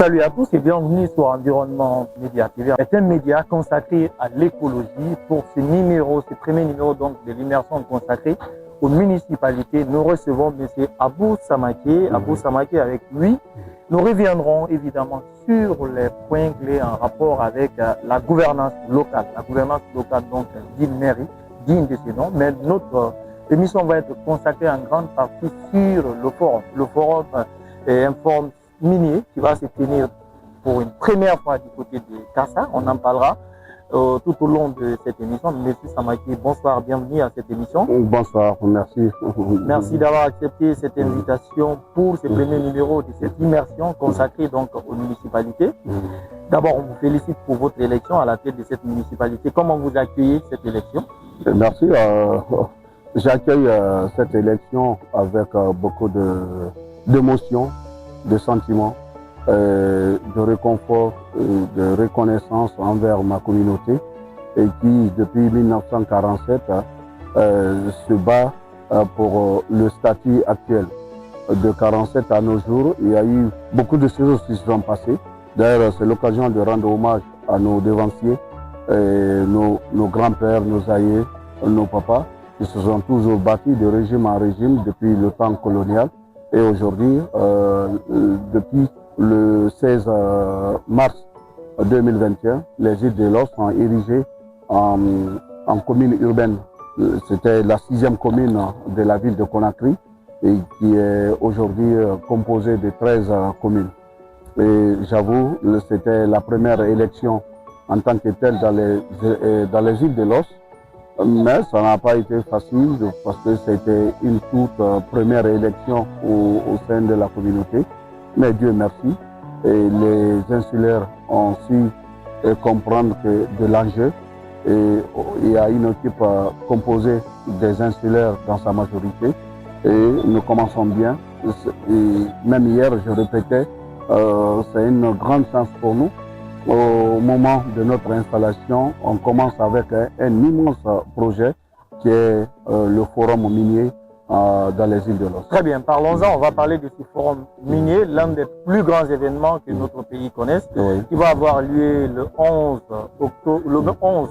Salut à tous et bienvenue sur Environnement Média TV. C'est un média consacré à l'écologie. Pour ce numéro, ce premier numéro donc de l'immersion consacrée aux municipalités, nous recevons M. Abou Samaké. Abou Samaké, avec lui, nous reviendrons évidemment sur les points clés en rapport avec la gouvernance locale. La gouvernance locale, donc, d'une mairie, digne de ce nom. Mais notre émission va être consacrée en grande partie sur le forum. Le forum est un forum minier qui va se tenir pour une première fois du côté de Kassa. On en parlera tout au long de cette émission. Monsieur Samaké, bonsoir, bienvenue à cette émission. Bonsoir, merci. Merci d'avoir accepté cette invitation pour ce premier numéro de cette immersion consacrée donc aux municipalités. D'abord, on vous félicite pour votre élection à la tête de cette municipalité. Comment vous accueillez cette élection? Merci. J'accueille cette élection avec beaucoup d'émotions, de sentiments, de réconfort, de reconnaissance envers ma communauté et qui, depuis 1947, se bat pour le statut actuel. De 1947 à nos jours, il y a eu beaucoup de choses qui se sont passées. D'ailleurs, c'est l'occasion de rendre hommage à nos devanciers, nos grands-pères, nos aïeux, nos papas, qui se sont toujours battus de régime en régime depuis le temps colonial. Et aujourd'hui, depuis le 16 mars 2021, les îles de l'Os sont érigées en commune urbaine. C'était la 6e commune de la ville de Conakry et qui est aujourd'hui composée de 13 communes. Et j'avoue, c'était la première élection en tant que telle dans les îles de l'Os. Mais ça n'a pas été facile parce que c'était une toute première élection au sein de la communauté. Mais Dieu merci. Et les insulaires ont su comprendre que de l'enjeu. Et il y a une équipe composée des insulaires dans sa majorité. Et nous commençons bien. Et même hier, je répétais, c'est une grande chance pour nous. Au moment de notre installation, on commence avec un immense projet qui est le forum minier dans les îles de l'Os. Très bien, parlons-en. On va parler de ce forum minier, l'un des plus grands événements que notre pays connaisse, qui va avoir lieu le 11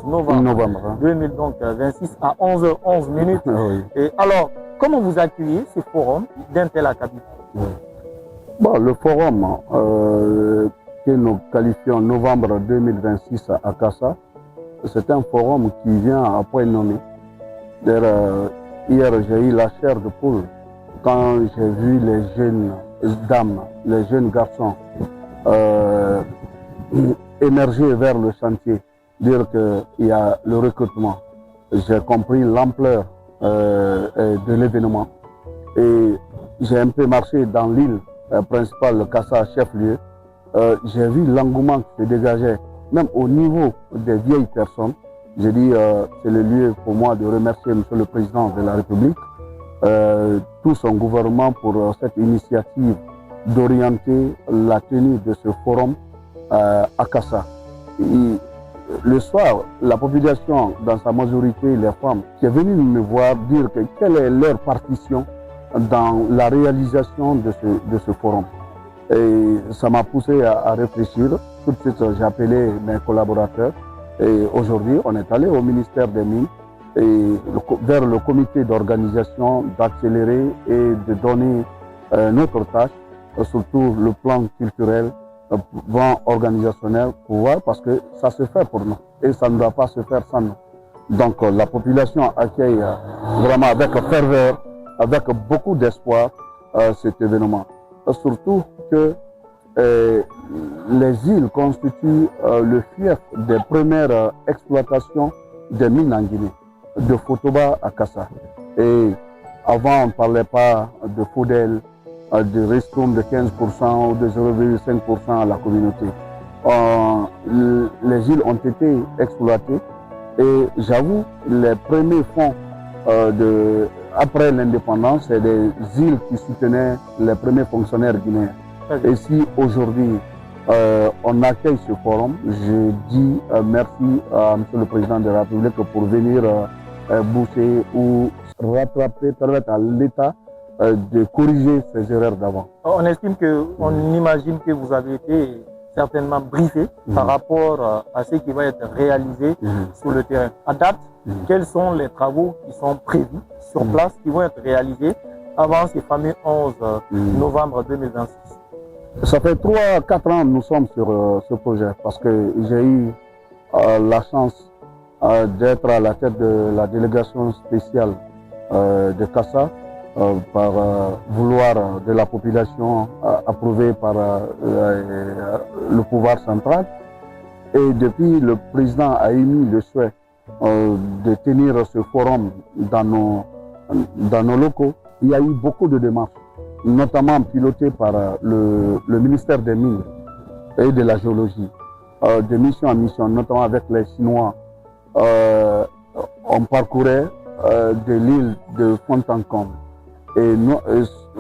novembre 2026 à 11h11. Et alors, comment vous accueillez ce forum d'un tel acabit? Bon, le forum que nous qualifions novembre 2026 à Kassa, c'est un forum qui vient à point nommé. Hier, j'ai eu la chair de poule quand j'ai vu les jeunes dames, les jeunes garçons émerger vers le chantier, dire qu'il y a le recrutement. J'ai compris l'ampleur de l'événement et j'ai un peu marché dans l'île principale, le Kassa chef-lieu. J'ai vu l'engouement qui se dégageait, même au niveau des vieilles personnes. J'ai dit, c'est le lieu pour moi de remercier M. le Président de la République, tout son gouvernement pour cette initiative d'orienter la tenue de ce forum à Kassa. Le soir, la population, dans sa majorité, les femmes, qui est venue me voir dire quelle est leur partition dans la réalisation de ce forum. Et ça m'a poussé à réfléchir. Tout de suite, j'ai appelé mes collaborateurs. Et aujourd'hui, on est allé au ministère des Mines et vers le comité d'organisation d'accélérer et de donner notre tâche, surtout le plan culturel, plan organisationnel, pour voir, parce que ça se fait pour nous et ça ne doit pas se faire sans nous. Donc la population accueille vraiment avec ferveur, avec beaucoup d'espoir cet événement. Surtout que les îles constituent le fief des premières exploitations des mines en Guinée, de Fotoba à Kassa. Et avant, on ne parlait pas de Fodel, de ristourne de 15% ou de 0,5% à la communauté. Les îles ont été exploitées et j'avoue, les premiers fonds après l'indépendance, c'est des îles qui soutenaient les premiers fonctionnaires guinéens. Et si aujourd'hui on accueille ce forum, je dis merci à M. le Président de la République pour venir booster ou rattraper, permettre à l'État de corriger ces erreurs d'avant. On estime on imagine que vous avez été certainement briefé par rapport à ce qui va être réalisé sur le terrain. À date, quels sont les travaux qui sont prévus sur place, qui vont être réalisés avant ce fameux 11 novembre 2026? Ça fait 3-4 ans que nous sommes sur ce projet parce que j'ai eu la chance d'être à la tête de la délégation spéciale de Kassa par vouloir de la population approuvée par le pouvoir central. Et depuis, le président a émis le souhait de tenir ce forum dans nos locaux. Il y a eu beaucoup de démarches, notamment pilotées par le ministère des Mines et de la Géologie, de mission en mission, notamment avec les Chinois. On parcourait de l'île de Fontancombe et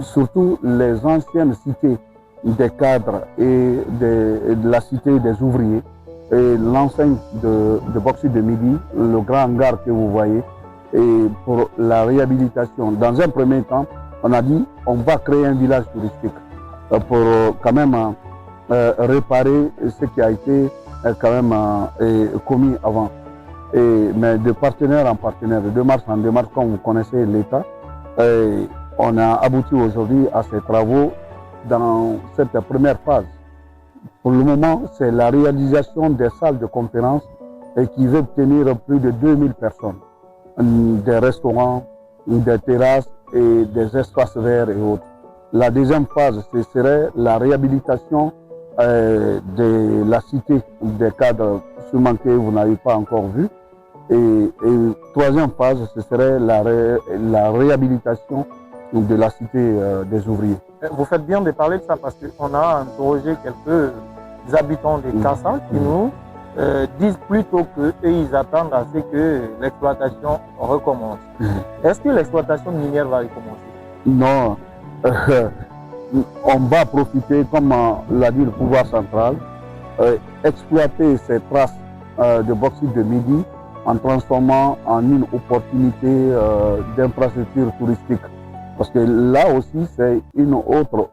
surtout les anciennes cités des cadres et de la cité des ouvriers et l'enseigne de Bauxite de Midi, le grand hangar que vous voyez, et pour la réhabilitation. Dans un premier temps, on a dit on va créer un village touristique pour quand même réparer ce qui a été quand même commis avant. Mais de partenaire en partenaire, de démarche en démarche, comme vous connaissez l'État, on a abouti aujourd'hui à ces travaux dans cette première phase. Pour le moment, c'est la réalisation des salles de conférence qui veulent tenir plus de 2000 personnes, des restaurants, des terrasses et des espaces verts et autres. La deuxième phase, ce serait la réhabilitation de la cité des cadres, sûrement que vous n'avez pas encore vu. Et troisième phase, ce serait la réhabilitation de la cité des ouvriers. Vous faites bien de parler de ça parce qu'on a interrogé quelques habitants de Kassa qui nous disent plutôt qu'eux, ils attendent à ce que l'exploitation recommence. Est-ce que l'exploitation minière va recommencer? Non. On va profiter, comme l'a dit le pouvoir central, exploiter ces traces de bauxite de Midi en transformant en une opportunité d'infrastructure touristique. Parce que là aussi, c'est une autre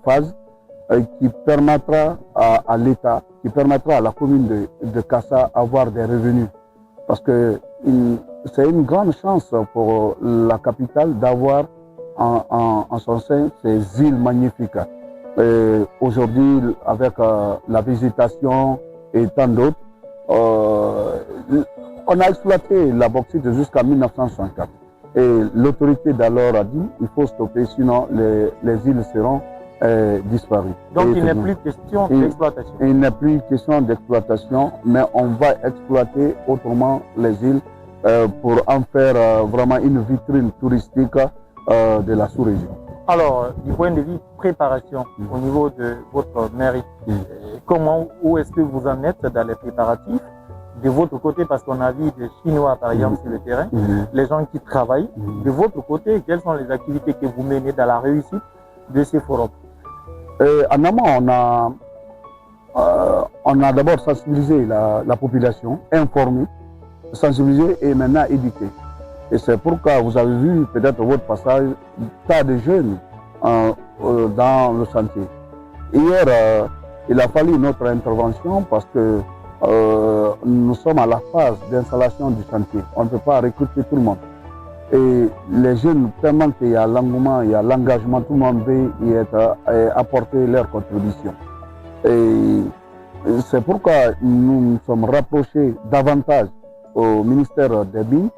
phase qui permettra à l'État, qui permettra à la commune de Kassa d'avoir des revenus. Parce que c'est une grande chance pour la capitale d'avoir en son sein ces îles magnifiques. Aujourd'hui, avec la végétation et tant d'autres, on a exploité la bauxite jusqu'en 1964. Et l'autorité d'alors a dit qu'il faut stopper, sinon les îles seront disparues. Donc il n'est plus question d'exploitation. Il n'est plus question d'exploitation, mais on va exploiter autrement les îles pour en faire vraiment une vitrine touristique de la sous-région. Alors, du point de vue préparation au niveau de votre mairie, où est-ce que vous en êtes dans les préparatifs de votre côté, parce qu'on a vu des Chinois par exemple sur le terrain, les gens qui travaillent. De votre côté, quelles sont les activités que vous menez dans la réussite de ces forums? En amont, on a d'abord sensibilisé la population, informé, sensibilisé et maintenant éduqué. Et c'est pourquoi vous avez vu peut-être votre passage, tas de jeunes dans le chantier. Hier, il a fallu notre intervention parce que nous sommes à la phase d'installation du chantier. On ne peut pas recruter tout le monde. Et les jeunes, tellement qu'il y a l'engouement, il y a l'engagement, tout le monde veut y être, apporter leur contribution. Et c'est pourquoi nous nous sommes rapprochés davantage au ministère des Mines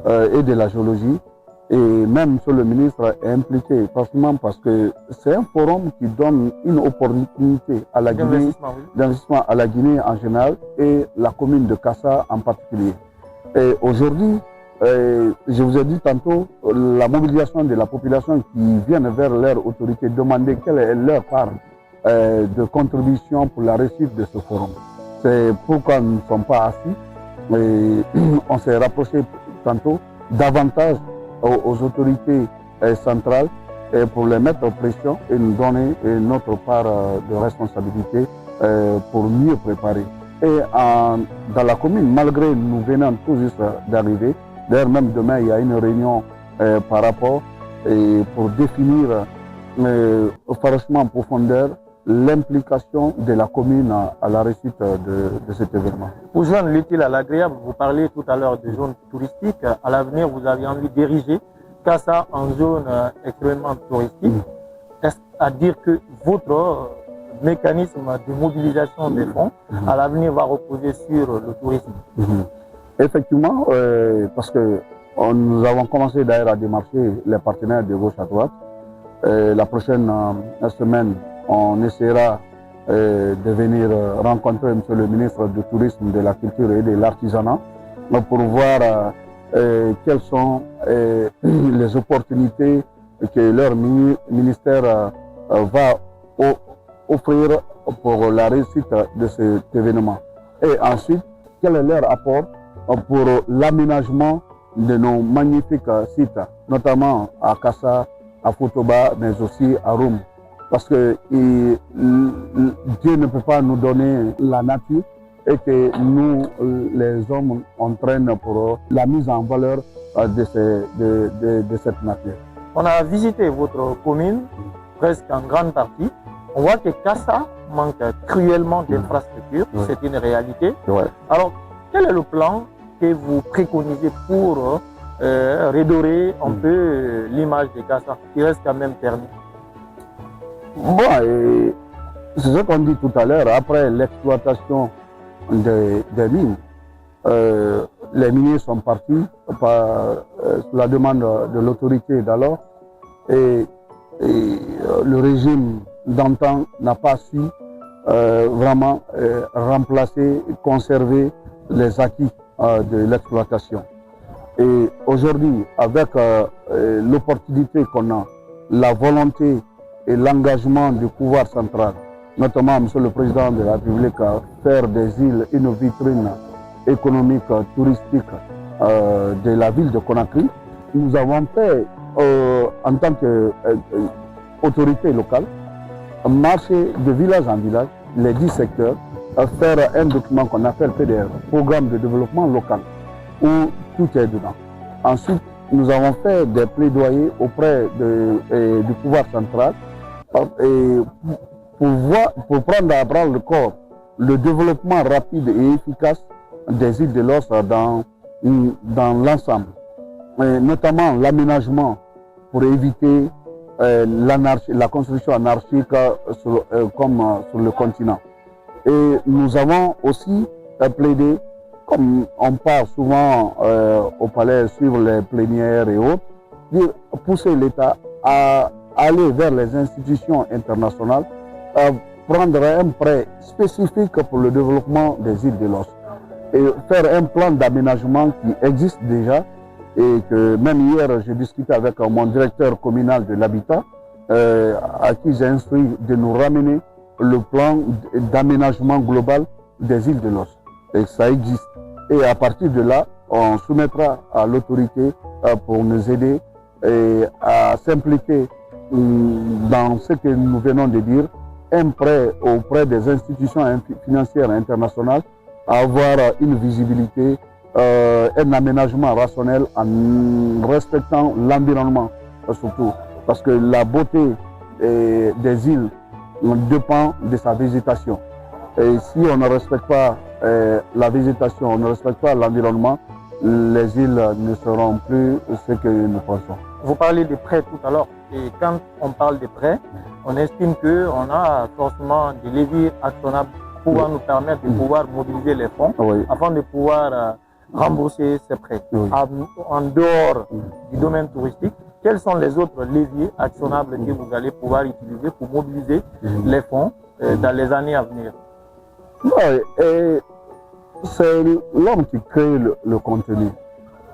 et de la Géologie. Et même sur le ministre est impliqué, forcément parce que c'est un forum qui donne une opportunité à la Guinée, d'investissement à la Guinée en général et la commune de Kassa en particulier. Et aujourd'hui, je vous ai dit tantôt, la mobilisation de la population qui viennent vers leur autorité demander quelle est leur part de contribution pour la réussite de ce forum. C'est pourquoi nous ne sommes pas assis. Et on s'est rapproché tantôt davantage aux autorités centrales pour les mettre en pression et nous donner notre part de responsabilité pour mieux préparer. Et dans la commune, malgré nous venons tout juste d'arriver, d'ailleurs même demain il y a une réunion par rapport et pour définir farouchement en profondeur l'implication de la commune à la réussite de cet événement. Pour joindre l'utile à l'agréable, vous parliez tout à l'heure de zone touristique. À l'avenir, vous avez envie d'ériger Kassa en zone extrêmement touristique. Est-ce à dire que votre mécanisme de mobilisation des fonds à l'avenir va reposer sur le tourisme? Effectivement, parce que nous avons commencé d'ailleurs à démarcher les partenaires de gauche à droite. La prochaine semaine, on essaiera de venir rencontrer M. le ministre du Tourisme, de la Culture et de l'Artisanat pour voir quelles sont les opportunités que leur ministère va offrir pour la réussite de cet événement. Et ensuite, quel est leur apport pour l'aménagement de nos magnifiques sites, notamment à Kassa, à Fotoba, mais aussi à Rum. Parce que Dieu ne peut pas nous donner la nature et que nous, les hommes, on traîne pour la mise en valeur de cette nature. On a visité votre commune, presque en grande partie. On voit que Kassa manque cruellement d'infrastructures, c'est une réalité. Ouais. Alors, quel est le plan que vous préconisez pour redorer un peu l'image de Kassa, qui reste quand même ternie? Bon, c'est ce qu'on dit tout à l'heure, après l'exploitation des mines, les miniers sont partis sous la demande de l'autorité d'alors et le régime d'antan n'a pas su vraiment remplacer, conserver les acquis de l'exploitation. Et aujourd'hui, avec l'opportunité qu'on a, la volonté et l'engagement du pouvoir central, notamment M. le Président de la République, à faire des îles une vitrine économique, touristique de la ville de Conakry, nous avons fait, en tant qu'autorité locale, marcher de village en village, les 10 secteurs, faire un document qu'on appelle PDR, Programme de développement local, où tout est dedans. Ensuite, nous avons fait des plaidoyers auprès du pouvoir central pour prendre à bras le corps le développement rapide et efficace des îles de l'Os dans l'ensemble, notamment l'aménagement pour éviter la construction anarchique comme sur le continent. Et nous avons aussi plaidé, comme on part souvent au palais suivre les plénières et autres, de pousser l'État à aller vers les institutions internationales, à prendre un prêt spécifique pour le développement des îles de l'Os et faire un plan d'aménagement qui existe déjà et que même hier j'ai discuté avec mon directeur communal de l'habitat à qui j'ai instruit de nous ramener le plan d'aménagement global des îles de l'Os. Et ça existe. Et à partir de là, on soumettra à l'autorité pour nous aider et à s'impliquer dans ce que nous venons de dire, un prêt auprès des institutions financières internationales, à avoir une visibilité, un aménagement rationnel en respectant l'environnement surtout. Parce que la beauté des îles dépend de sa végétation. Et si on ne respecte pas la végétation, on ne respecte pas l'environnement, les îles ne seront plus ce que nous pensons. Vous parlez de prêts tout à l'heure. Et quand on parle de prêts, on estime qu'on a forcément des leviers actionnables pouvant nous permettre de pouvoir mobiliser les fonds afin de pouvoir rembourser ces prêts. En dehors du domaine touristique, quels sont les autres leviers actionnables que vous allez pouvoir utiliser pour mobiliser les fonds dans les années à venir? C'est l'homme qui crée le contenu.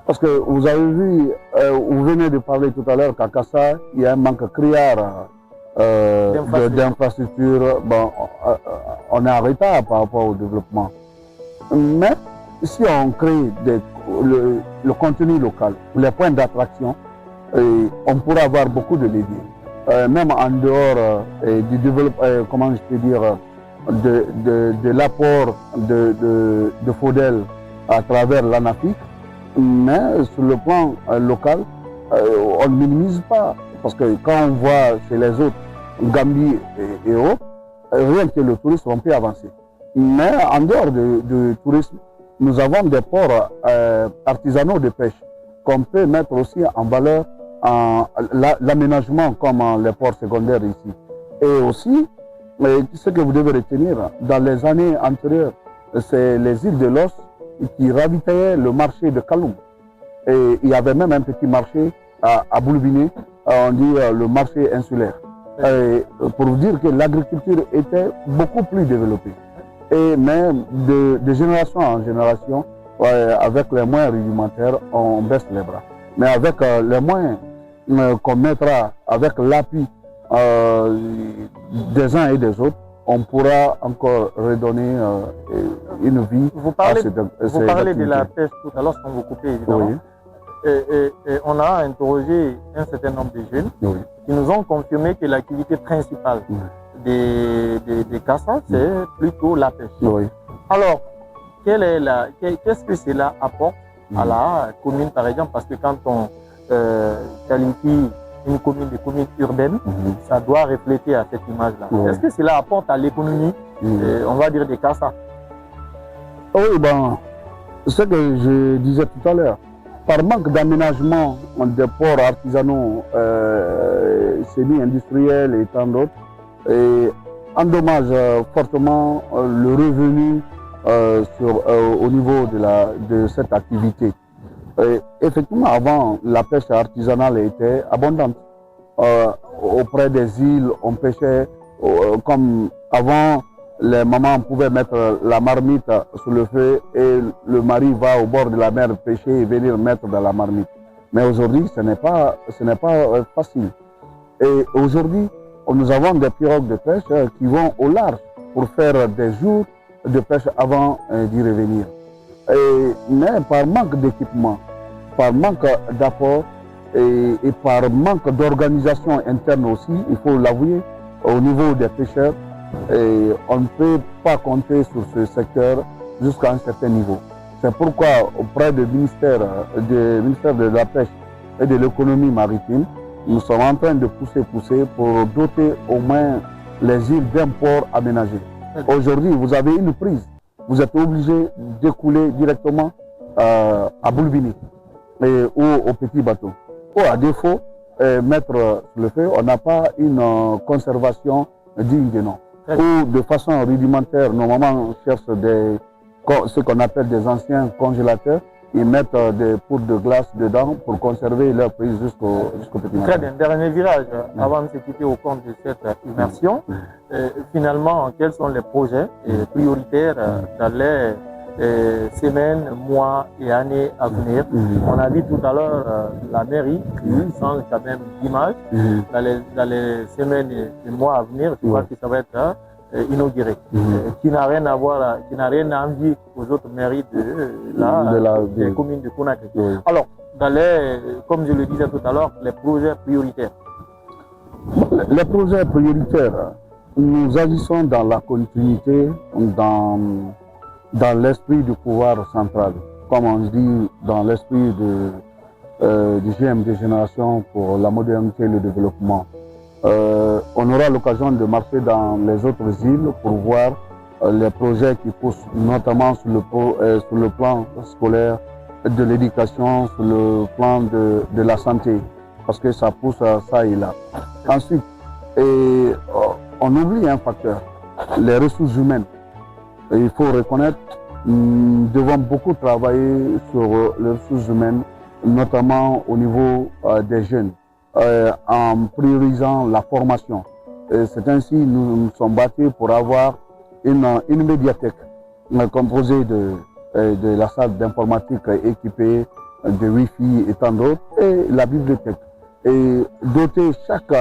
Parce que vous avez vu, vous venez de parler tout à l'heure qu'à Kassa, il y a un manque criard d'infrastructures. Bon, on est en retard par rapport au développement. Mais si on crée le contenu local, les points d'attraction, on pourra avoir beaucoup de leviers. Même en dehors du développement, comment je peux dire, de l'apport de FODEL à travers l'ANAFIC, mais sur le plan local, on ne minimise pas. Parce que quand on voit chez les autres, Gambie et autres, rien que le tourisme, on peut avancer. Mais en dehors du tourisme, nous avons des ports artisanaux de pêche qu'on peut mettre aussi en valeur l'aménagement comme les ports secondaires ici. Et aussi, ce que vous devez retenir, dans les années antérieures, c'est les îles de l'Os qui ravitaillaient le marché de Kaloum. Et il y avait même un petit marché à Boulbiné, on dit le marché insulaire. Et pour vous dire que l'agriculture était beaucoup plus développée. Et même de génération en génération, avec les moyens rudimentaires, on baisse les bras. Mais avec les moyens qu'on mettra, avec l'appui des uns et des autres, on pourra encore redonner une vie. Vous parlez de la pêche tout à l'heure, sans vous couper évidemment. Oui. Et on a interrogé un certain nombre de jeunes qui nous ont confirmé que l'activité principale des Kassas, c'est plutôt la pêche. Alors, qu'est-ce que cela apporte à la commune, par exemple? Parce que quand on qualifie une commune de commune urbaine, ça doit refléter à cette image-là. Est-ce que cela apporte à l'économie, on va dire, des Kassas? Oui, ce que je disais tout à l'heure, par manque d'aménagement des ports artisanaux, semi-industriels et tant d'autres, endommage fortement le revenu au niveau de cette activité. Effectivement, avant, la pêche artisanale était abondante. Auprès des îles, on pêchait comme avant. Les mamans pouvaient mettre la marmite sur le feu et le mari va au bord de la mer pêcher et venir mettre dans la marmite. Mais aujourd'hui, ce n'est pas facile. Et aujourd'hui, nous avons des pirogues de pêche qui vont au large pour faire des jours de pêche avant d'y revenir. Mais par manque d'équipement, par manque d'apport et par manque d'organisation interne aussi, il faut l'avouer, au niveau des pêcheurs, et on ne peut pas compter sur ce secteur jusqu'à un certain niveau. C'est pourquoi auprès du ministère de la Pêche et de l'économie maritime, nous sommes en train de pousser pour doter au moins les îles d'un port aménagé. Aujourd'hui, vous avez une prise. Vous êtes obligé d'écouler directement à Boulbini ou au petit bateau. Ou à défaut, mettre sur le feu, on n'a pas une conservation digne de nom. Ou de façon rudimentaire, nos mamans cherchent ce qu'on appelle des anciens congélateurs. Ils mettent des poudres de glace dedans pour conserver leur prise jusqu'au petit matin. Très bien. Dernier virage, avant de se quitter au compte de cette immersion. Finalement, quels sont les projets prioritaires dans les semaines, mois et années à venir? On a vu tout à l'heure la mairie qui change quand même d'image. Dans les semaines et mois à venir, je crois que ça va être inauguré, qui n'a rien à voir, qui n'a rien à envier aux autres mairies des communes de Conakry. Alors, comme je le disais tout à l'heure, les projets prioritaires. Les projets prioritaires, nous agissons dans la continuité, dans l'esprit du pouvoir central, comme on dit, dans l'esprit du GMD Génération pour la modernité et le développement. On aura l'occasion de marcher dans les autres îles pour voir les projets qui poussent, notamment sur le plan scolaire, de l'éducation, sur le plan de la santé, parce que ça pousse ça et là. Ensuite, on oublie un facteur, les ressources humaines. Et il faut reconnaître, nous devons beaucoup travailler sur les ressources humaines, notamment au niveau des jeunes. En priorisant la formation. C'est ainsi que nous nous sommes battus pour avoir une médiathèque composée de la salle d'informatique équipée de Wi-Fi et tant d'autres, et la bibliothèque. Et doter chaque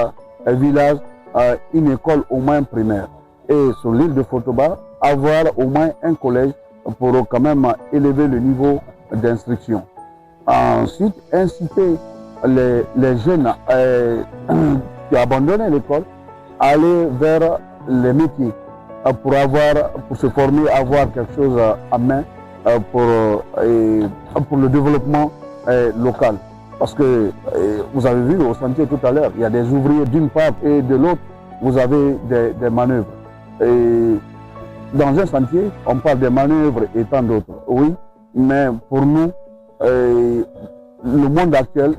village une école au moins primaire. Et sur l'île de Fotoba, avoir au moins un collège pour quand même élever le niveau d'instruction. Ensuite, inciter les jeunes qui abandonnent l'école à aller vers les métiers pour se former, avoir quelque chose en main pour le développement local. Parce que vous avez vu au chantier tout à l'heure, il y a des ouvriers d'une part et de l'autre, vous avez des manœuvres. Et dans un chantier, on parle des manœuvres et tant d'autres. Oui, mais pour nous, le monde actuel,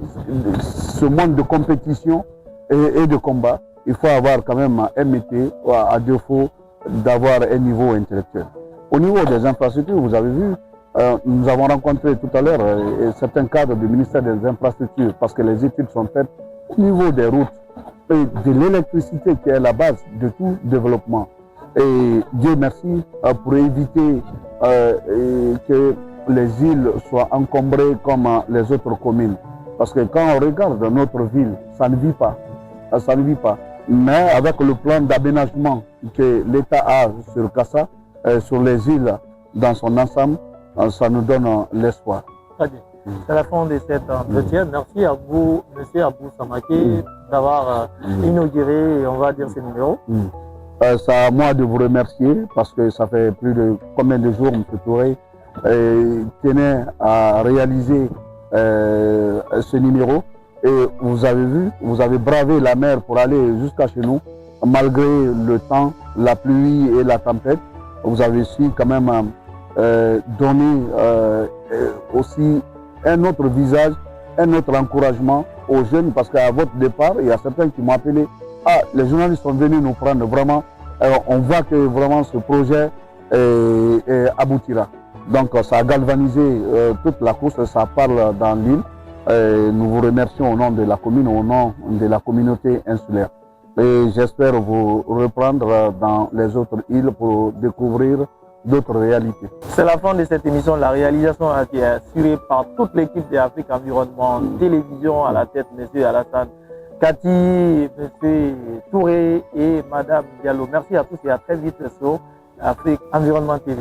ce monde de compétition et de combat, il faut avoir quand même un métier, à défaut d'avoir un niveau intellectuel. Au niveau des infrastructures, vous avez vu, nous avons rencontré tout à l'heure certains cadres du ministère des Infrastructures parce que les études sont faites au niveau des routes et de l'électricité qui est la base de tout développement. Et Dieu merci pour éviter que les îles soient encombrées comme les autres communes. Parce que quand on regarde notre ville, ça ne vit pas. Ça ne vit pas. Mais avec le plan d'aménagement que l'État a sur Kassa, sur les îles dans son ensemble, ça nous donne l'espoir. Très bien. C'est la fin de cet entretien. Merci à vous, M. Abou Samaké, d'avoir inauguré, on va dire, ce numéro. C'est à moi de vous remercier parce que ça fait plus de combien de jours, M. Touré tenait à réaliser ce numéro. Et vous avez vu, vous avez bravé la mer pour aller jusqu'à chez nous, malgré le temps, la pluie et la tempête. Vous avez su quand même donner aussi un autre visage, un autre encouragement aux jeunes, parce qu'à votre départ, il y a certains qui m'ont appelé, ah, les journalistes sont venus nous prendre vraiment, on voit que vraiment ce projet aboutira. Donc ça a galvanisé toute la course, ça parle dans l'île. Nous vous remercions au nom de la commune, au nom de la communauté insulaire. Et j'espère vous reprendre dans les autres îles pour découvrir d'autres réalités. C'est la fin de cette émission. La réalisation a été assurée par toute l'équipe d'Afrique Environnement Télévision, à la tête M. Alassane Kati, M. Touré et Mme Diallo. Merci à tous et à très vite sur Afrique Environnement TV.